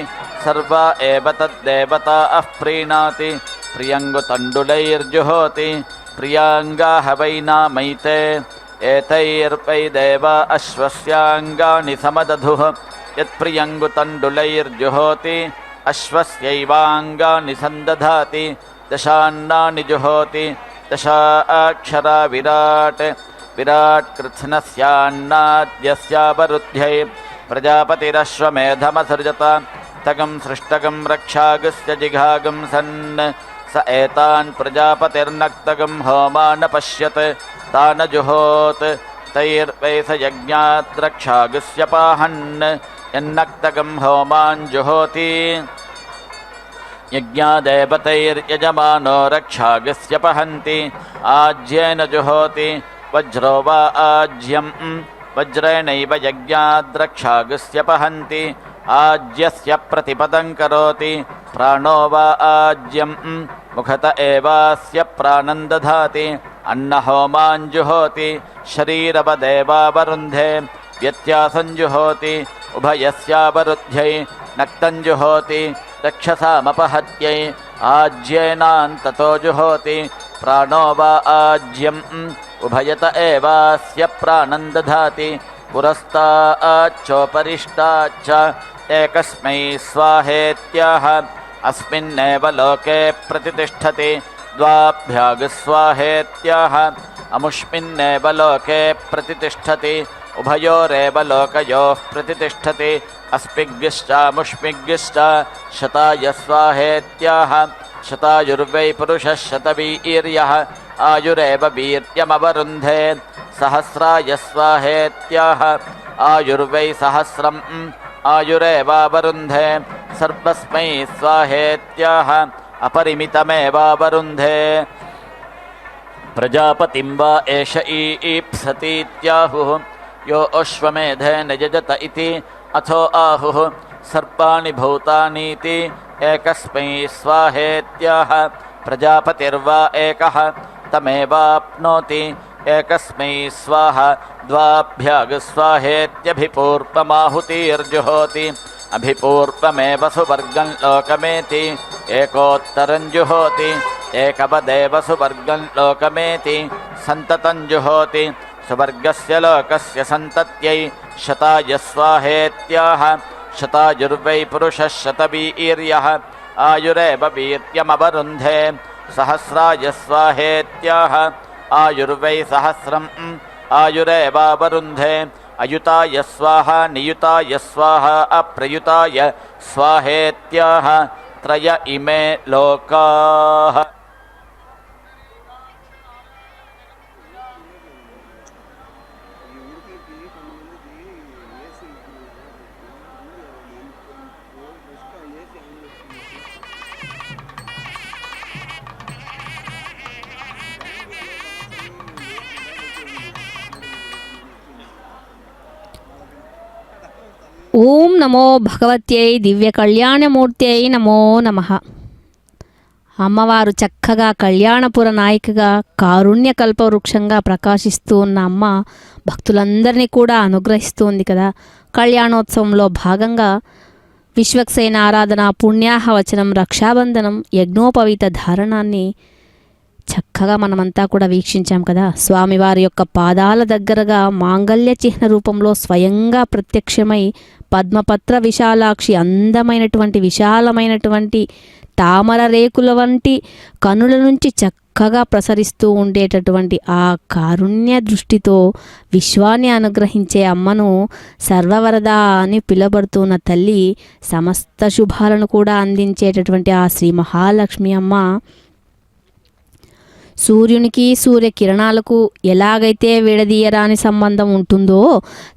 सर्वा एव तद्देवताः प्रीणाति प्रियङ्गुतण्डुलैर्जुहोति प्रियाङ्गाः वै नामैते एतैर्वै देवा अश्वस्याङ्गानि समदधुः यत्प्रियङ्गुतण्डुलैर्जुहोति अश्वस्यैवाङ्गानि सन्दधाति दशान्नानि जुहोति दशाक्षरा विराट् कृत्स्नस्यान्नाद्यस्यावरुध्यै प्रजापतिरश्वमेधमसृजत तगं सृष्टगं रक्षागस्य जिघागं सन् स एतान् प्रजापतिर्नक्तगं होमानपश्यत् तानजुहोत् तैर्वै स यज्ञात् रक्षागस्य पाहन् यन्नक्तगं होमान् जुहोति यज्ञादेवतैर्यजमानो रक्षागस्य पहन्ति आज्येन जुहोति वज्रो वा आज्यं वज्रेणैव यज्ञाद्रक्षागस्य पहन्ति आज्यस्य प्रतिपदं करोति प्राणो वा आज्यं मुखत एवास्य प्राणं दधाति अन्नहोमान् जुहोति शरीरवदेवावरुन्धे व्यत्यासं जुहोति उभयस्यावरुध्यै नक्तं जुहोति रक्षसामपहत्यै आज्येनान्ततो जुहोति प्राणो वा आज्यं उभयत एवास्य प्राणं दधाति पुरस्ताच्चोपरिष्टाच्च एकस्मै स्वाहेत्याह अस्मिन्नेव लोके प्रतिष्ठति द्वाभ्यागस्वाहेत्याह अमुष्मिन्नेव लोके प्रतिष्ठति उभयोरेव लोकयोः प्रतिष्ठति अस्मिग्गिश्चामुष्मिग्गिश्च शताय स्वाहेत्याह शतायुर्वै पुरुषः शतवीर्यः आयुरेव वीर्यमवरुन्धे सहस्राय स्वाहेत्याह आयुर्वै सहस्रम् आयुरेवावरुन्धे सर्वस्मै स्वाहेत्याह अपरिमितमेवावरुन्धे प्रजापतिं वा एष ईप्सतीत्याहुः यो अश्वमेधेन यजत इति अथो आहुः सर्वाणि भूतानीति एकस्मै स्वाहेत्याह प्रजापतिर्वा एकः तमेवाप्नोति एकस्मै स्वाहा द्वाभ्यागस्वाहेत्यभिपूर्वमाहुतिर्जुहोति अभिपूर्वमेव सुवर्गं लोकमेति एकोत्तरं जुहोति एकपदेव सुवर्गं लोकमेति सन्ततं जुहोति सुवर्गस्य लोकस्य सन्तत्यै शताय स्वाहेत्याह शतायुर्वै पुरुषः शतवीर्यः आयुरेव वीर्यमवरुन्धे सहस्राय स्वाहेत्याह आयुर्वै सहस्रम् आयुरेवावरुन्धे अयुताय स्वाहा नियुताय स्वाहा अप्रयुताय स्वाहेत्याह त्रय इमे लोकाः। ఓం నమో భగవత్యై దివ్య కళ్యాణమూర్త్యై నమో నమః. అమ్మవారు చక్కగా కళ్యాణపుర నాయికగా కారుణ్య కల్పవృక్షంగా ప్రకాశిస్తూ ఉన్న అమ్మ భక్తులందరినీ కూడా అనుగ్రహిస్తూ ఉంది కదా. కళ్యాణోత్సవంలో భాగంగా విశ్వక్సేన ఆరాధన, పుణ్యాహ వచనం, రక్షాబంధనం, యజ్ఞోపవీత ధారణాన్ని చక్కగా మనమంతా కూడా వీక్షించాం కదా. స్వామివారి యొక్క పాదాల దగ్గరగా మాంగళ్య చిహ్న రూపంలో స్వయంగా ప్రత్యక్షమై పద్మపత్ర విశాలాక్షి అందమైనటువంటి విశాలమైనటువంటి తామర రేకుల వంటి కనుల నుంచి చక్కగా ప్రసరిస్తూ ఉండేటటువంటి ఆ కారుణ్య దృష్టితో విశ్వాన్ని అనుగ్రహించే అమ్మను సర్వవరద అని పిలువబడుతున్న తల్లి, సమస్త శుభాలను కూడా అందించేటటువంటి ఆ శ్రీ మహాలక్ష్మి అమ్మ సూర్యునికి సూర్యకిరణాలకు ఎలాగైతే విడదీయరాని సంబంధం ఉంటుందో,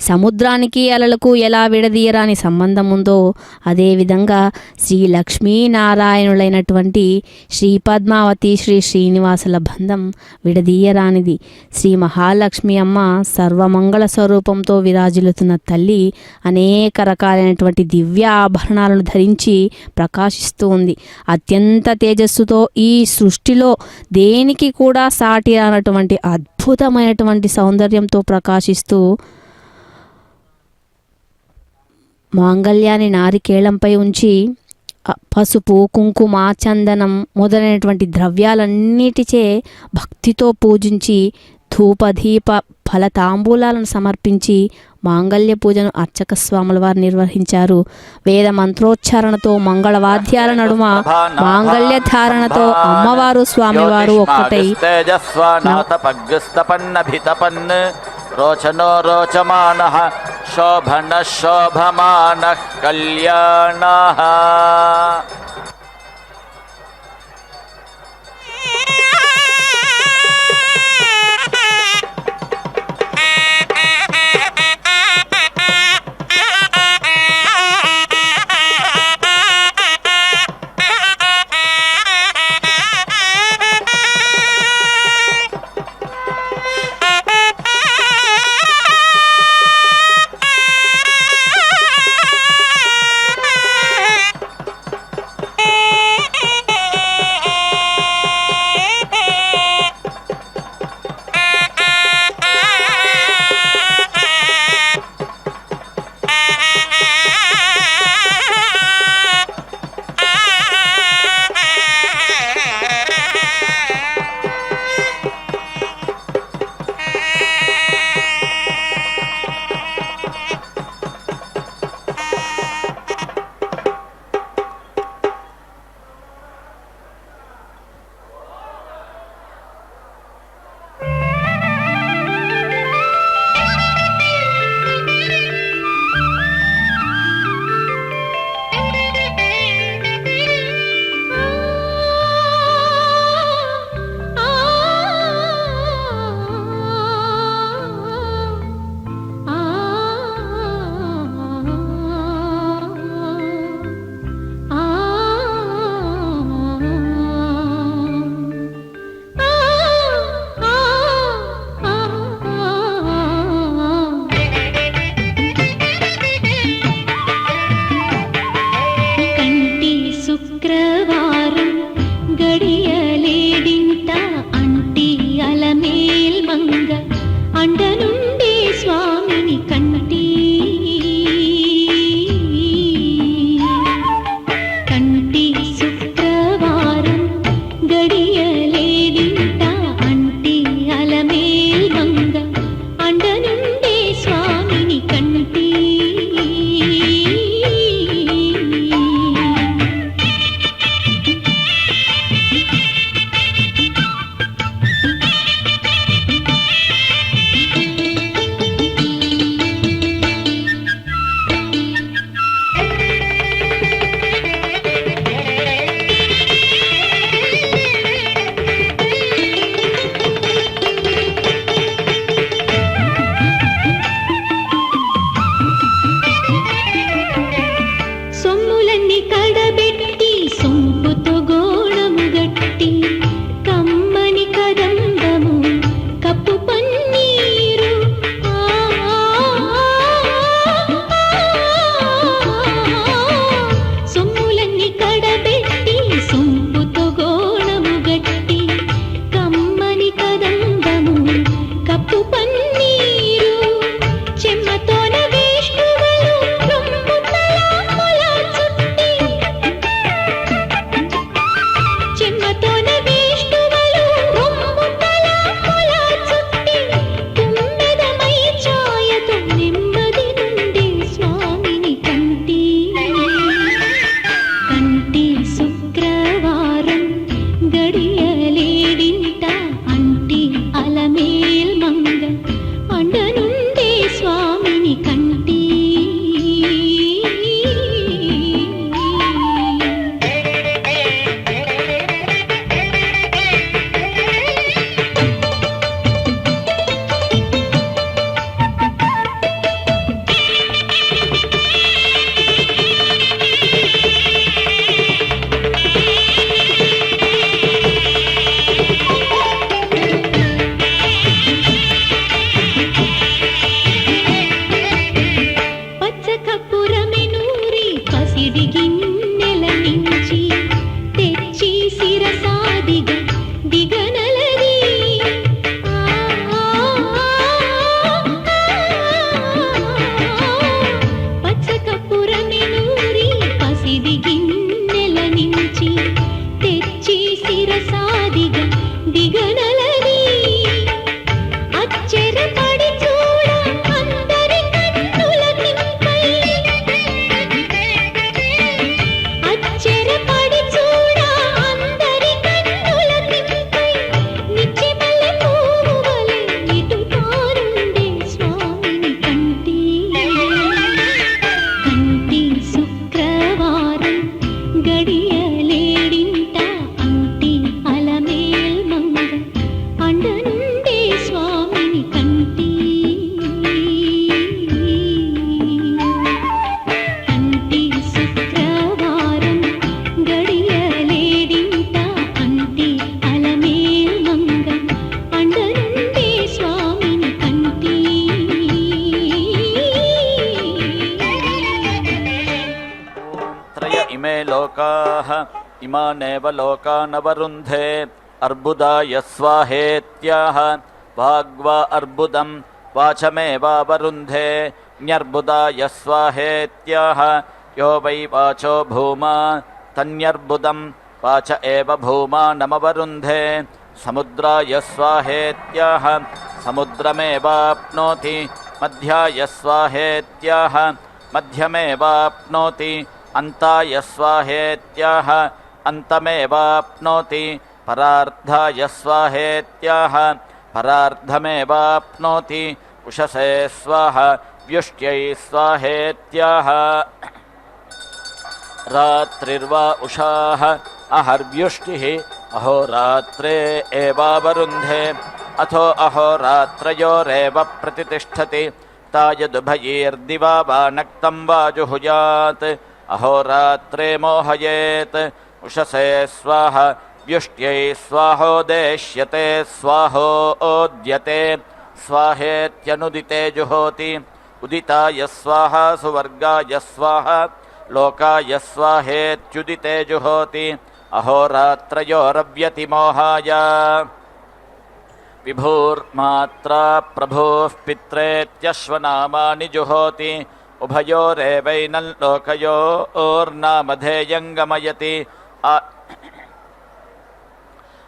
సముద్రానికి అలలకు ఎలా విడదీయరాని సంబంధం ఉందో, అదేవిధంగా శ్రీ లక్ష్మీనారాయణులైనటువంటి శ్రీ పద్మావతి, శ్రీ శ్రీనివాసుల బంధం విడదీయరానిది. శ్రీ మహాలక్ష్మి అమ్మ సర్వమంగళ స్వరూపంతో విరాజిల్లుతున్న తల్లి అనేక రకాలైనటువంటి దివ్య ఆభరణాలను ధరించి ప్రకాశిస్తూ ఉంది. అత్యంత తేజస్సుతో ఈ సృష్టిలో దేనికి కూడా సాటి రానటువంటి అద్భుతమైనటువంటి సౌందర్యంతో ప్రకాశిస్తూ మాంగళ్యాన్ని నారికేళంపై ఉంచి పసుపు, కుంకుమ, చందనం మొదలైనటువంటి ద్రవ్యాలన్నిటిచే భక్తితో పూజించి ధూపదీప ఫలతాంబూలాలను సమర్పించి మాంగళ్య పూజను అర్చక స్వాముల వారు నిర్వహించారు. వేద మంత్రోచ్చారణతో మంగళవాద్యాల నడుమ మాంగళ్య ధారణతో అమ్మవారు స్వామివారు ఒక్కటై రోచనో రోచమానః శోభన శోభమానః కళ్యాణః. కంటి इमानेव लोकानवरुन्धे अर्बुदाय स्वाहेत्याह वाग्वा अर्बुदं वाचमेवावरुन्धे न्यर्बुदाय स्वाहेत्याह यो वै वाचो भूमा तन्यर्बुदं वाच एव भूमा नमवरुन्धे समुद्राय स्वाहेत्याह समुद्रमेवाप्नोति मध्याय स्वाहेत्याह मध्यमेवाप्नोति अन्ताय स्वाहेत्याह अन्तमेवाप्नोति परार्धाय स्वाहेत्याह परार्धमेवाप्नोति उषसे स्वाहा व्युष्ट्यै स्वाहेत्याह रात्रिर्वा उषाः अहर्व्युष्टिः अहोरात्रे एवावरुन्धे अथो अहोरात्रयोरेव प्रतितिष्ठति तायदुभयैर्दिवा वा नक्तं वा जुहुयात् अहोरात्रे मोहयेत् उषसे स्वाहा व्युष्ट्यै स्वाहोदेश्यते स्वाहोद्यते स्वाहेत्यनुदिते जुहोति उदिताय स्वाहा सुवर्गाय स्वाहा लोकाय स्वाहेत्युदिते जुहोति अहोरात्रयोरव्यतिमोहाय विभूर्मात्रा प्रभुः पित्रेत्यश्वनामानि जुहोति उभयोरेवैनं लोकयोर्नामधेयं गमयति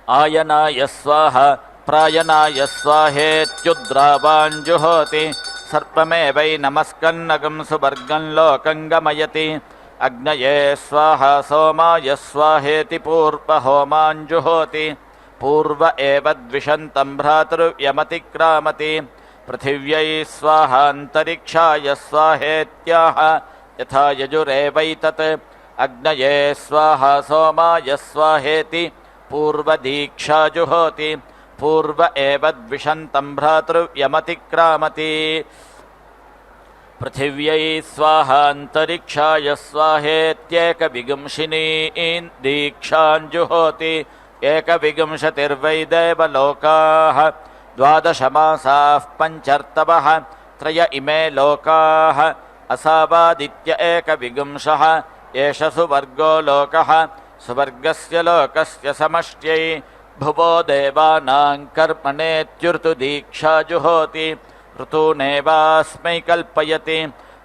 आयनाय स्वाहा प्रायनाय स्वाहेत्युद्रावान् जुहोति सर्पमेवै नमस्कन्नगं सुवर्गं लोकं गमयति अग्नये स्वाहा सोमाय स्वाहेति पूर्वहोमान् जुहोति पूर्व एव द्विषन्तं भ्रातृव्यमतिक्रामति पृथिव्यै स्वाहान्तरिक्षाय स्वाहेत्याह यथा यजुरेवैतत् अग्नये स्वाहा सोमाय स्वाहेति पूर्वदीक्षा जुहोति पूर्व एव द्विषन्तं भ्रातृव्यमतिक्रामति पृथिव्यै स्वाहान्तरिक्षाय स्वाहेत्येकविगुंशिनीं दीक्षां जुहोति एकविंशतिर्वै देवलोकाः द्वादश मासाः पञ्चर्तवः त्रय इमे लोकाः असावादित्य एकविंशः एष सुवर्गो लोकः सुवर्गस्य लोकस्य समष्ट्यै भुवो देवानां कर्मणेत्युर्तुदीक्षा जुहोति ऋतूनेवास्मै कल्पयति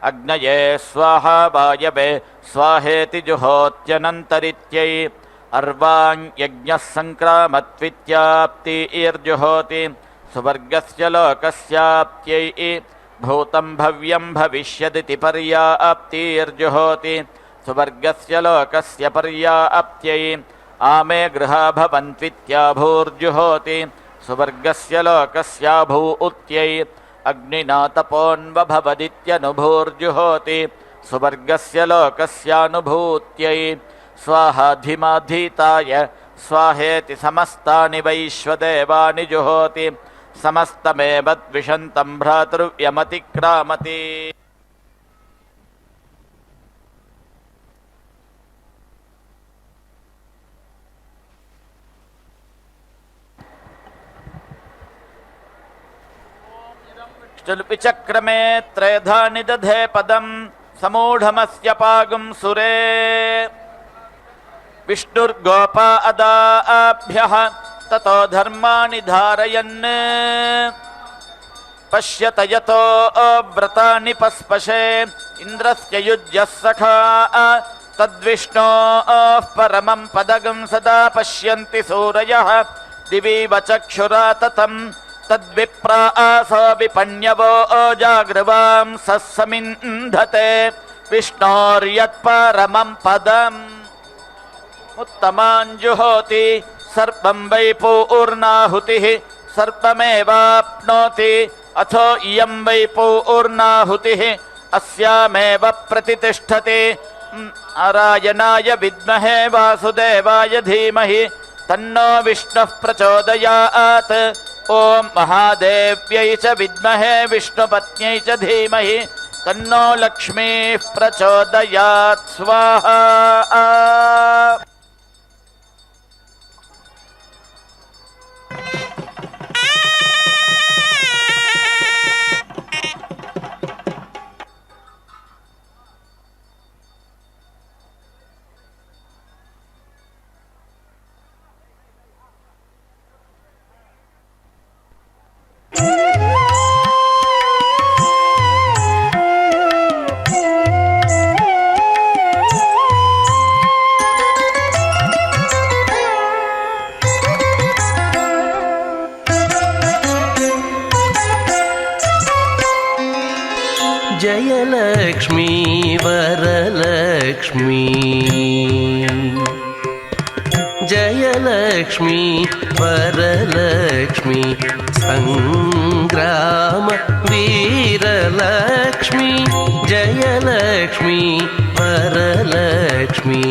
अग्नये स्वाहा वायवे स्वाहेति जुहोत्यनन्तरित्यै अर्वाञ्यज्ञः सङ्क्रामत्वित्याप्तिर्जुहोति सुवर्गस्य लोकस्याप्त्यै भूतं भव्यं भविष्यदिति पर्याप्तिर्जुहोति सुवर्गस्य लोकस्य पर्याप्त्यै आमे गृहा भवन्त्वित्याभूर्जुहोति सुवर्गस्य लोकस्याभूत्यै అగ్నినా తపోన్వభవదిత్యనుభూర్జుహోతి సువర్గస్య లోకస్యానుభూత్యై స్వాహాధిమాధీతాయ స్వాహేతి సమస్తాని వైశ్వదేవాని జుహోతి సమస్తమేవ ద్విషంతం భ్రాతృవ్యమతిక్రామతి. చుల్పి చక్రమే త్రేధా నిదధే పదం సమూఢమస్య పాగం సురే విష్ణుర్గోపా అదాభ్యః తతో ధర్మాణి ధారయన్ పశ్యత యతో వ్రతాని పస్పశే ఇంద్రస్య యుజ్యః సఖా తద్విష్ణోః పరమం పదగం సదా పశ్యంతి సూరయః దివీవ చక్షురా తతం తద్విప్రాసో విపణ్యవో జాగృవాం సస్సమింధతే విష్ణోర్యత్పరమం పదం ఉత్తమాంజుహోతి సర్వం వై పూర్ణాహుతిః సర్వమేవాప్నోతి అథో ఇయం వై పూర్ణాహుతిః అస్యామేవ ప్రతితిష్ఠతి. నారాయణాయ విద్మహే వాసుదేవాయ ధీమహి తన్నో విష్ణుః ప్రచోదయాత్. ఓం మహాదేవ్యై చ విద్మహే విష్ణుపత్న్యై చ ధీమహి తన్నో లక్ష్మీః ప్రచోదయాత్. స్వాహా. జయలక్ష్మీ వరలక్ష్మీ జయలక్ష్మీ వరలక్ష్మీ సంగ్రామ వీరలక్ష్మీ జయలక్ష్మీ వరలక్ష్మీ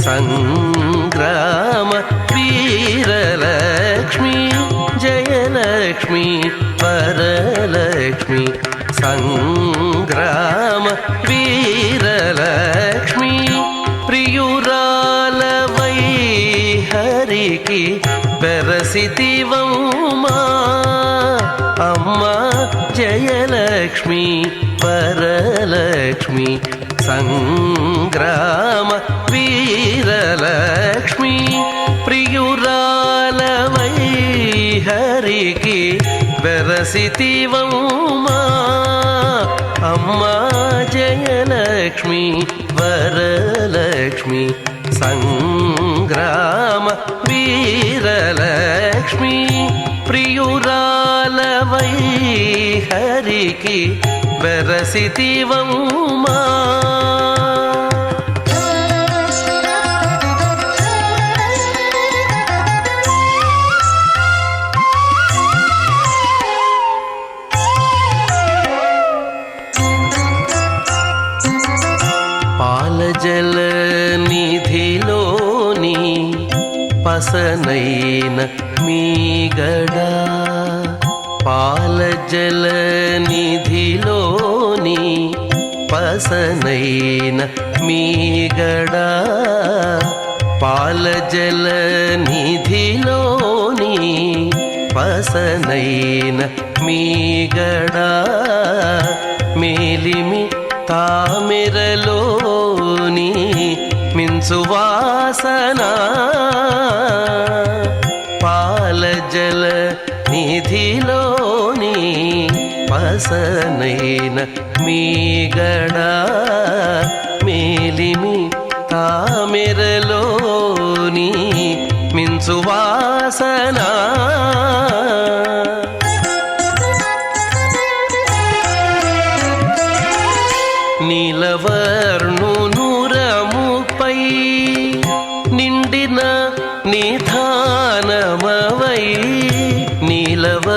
సంగ్రామ వీరలక్ష్మీ జయలక్ష్మీ వరలక్ష్మీ సంగ్రామ వీరలక్ష్మీ ప్రియురాలవై హరికి బెరసితివమ్మా అమ్మా జయలక్ష్మీ వరలక్ష్మీ సంగ్రామ వీరలక్ష్మీ ప్రియురాలవై హరికి బెరసితివమ్మా అమ్మా జయలక్ష్మీ వరలక్ష్మీ సంగ్రామ వీరలక్ష్మీ ప్రియురాలవై హరికి బెరసితివమ్మా పాలజల నిధిలోని పసనైన మీగడా పాలజల నిధిలోని పసనైన మీగడా పాలజల నిధిలోని పసనైన మీగడా మేలిమి తామిరలోని మించువాసన పాలజల నిధిలోని పసనైన మీగడా మేలిమి తామిరలోని మించువాసన నీలవర్ణునురముపై నిండిన నిధానమవై నీలవర్ణునురముపై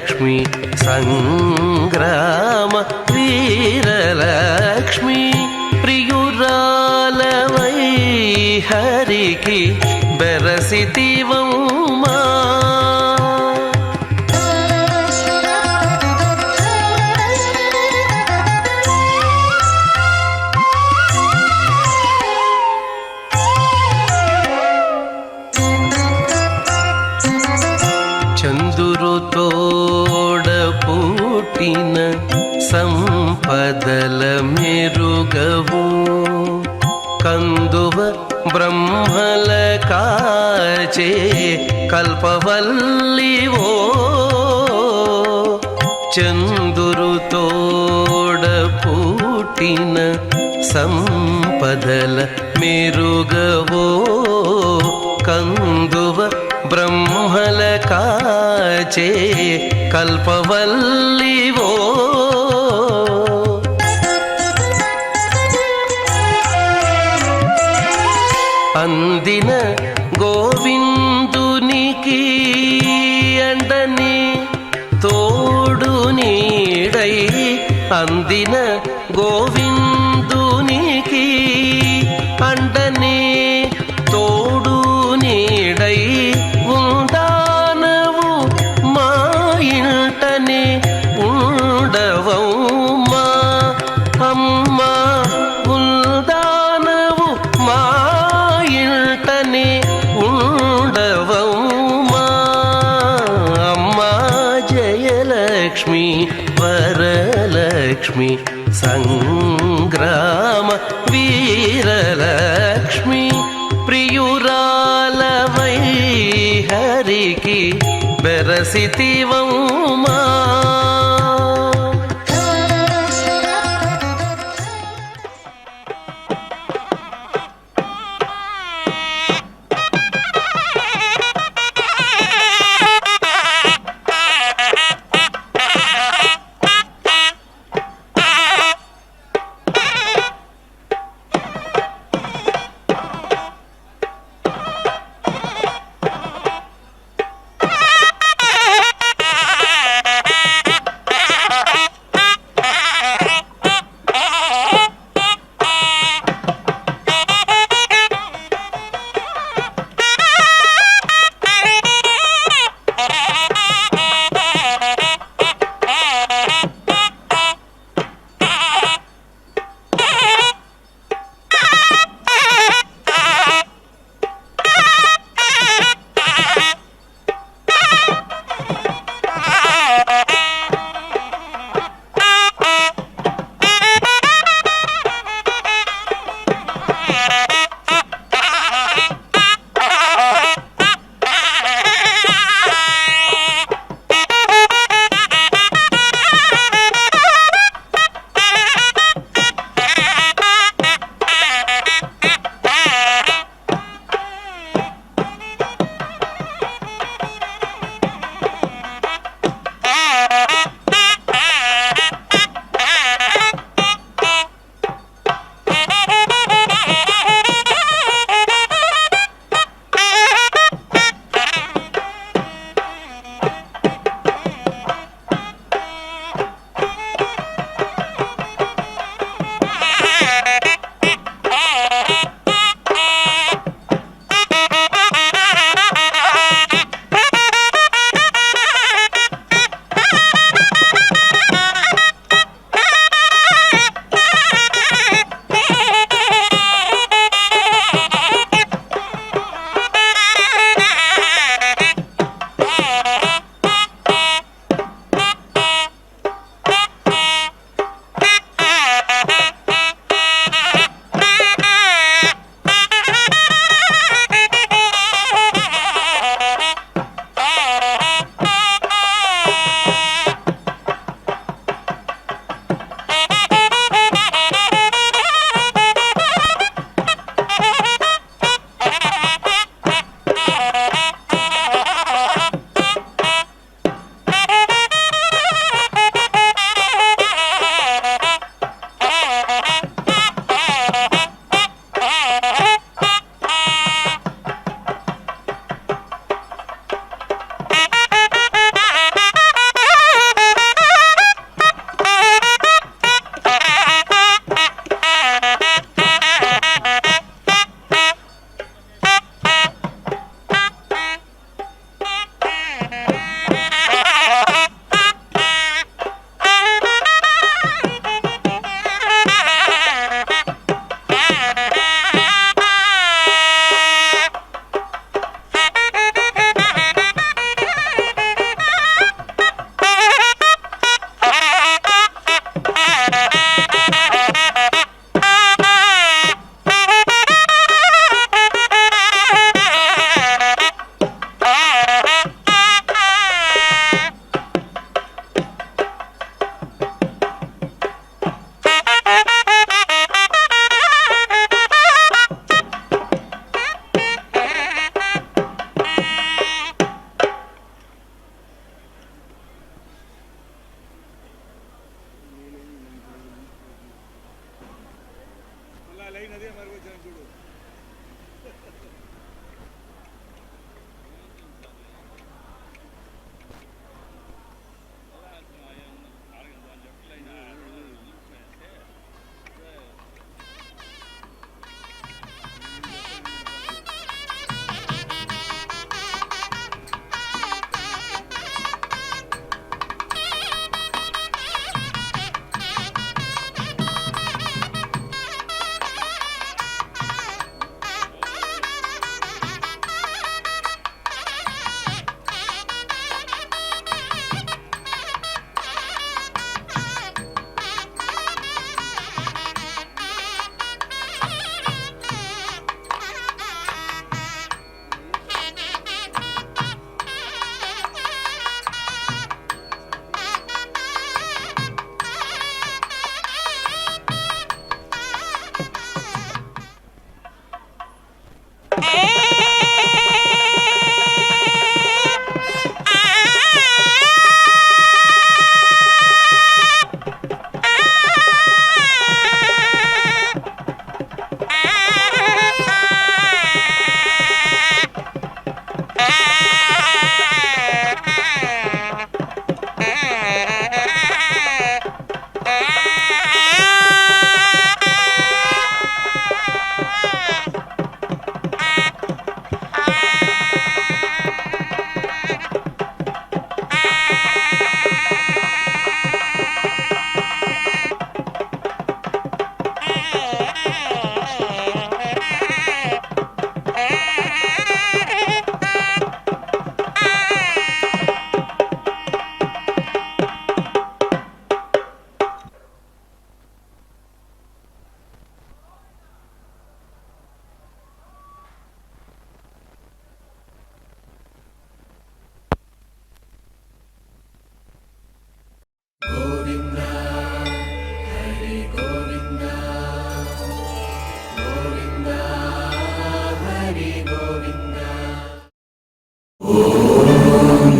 జయలక్ష్మి సంగ్రామ వీరలక్ష్మి ప్రియురాలవై హరికి బెరసితివమ్మా చందురుతోడ పుట్టిన సంపదల మెరుగవు కందువ బ్రహ్మల కాచే కల్పవల్లివో చందురుతోడ పుట్టిన సంపదల మెరుగవో కందువ బ్రహ్మల కాచే కల్పవల్లివో అందిన గోవిందునికి అండని తోడు నీడై అందిన గోవిందునికి అండని తోడు నీడై ఉండానవు మా ఇంటనే ఉండవమ్మా అమ్మా ఉండానవు మా ఇంటనే ఉండవమ్మా అమ్మా జయలక్ష్మి వరలక్ష్మి సంగ్రామ వీరలక్ష్మి ప్రియురాలవై హరికి బెరసితివమ్మా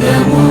నమో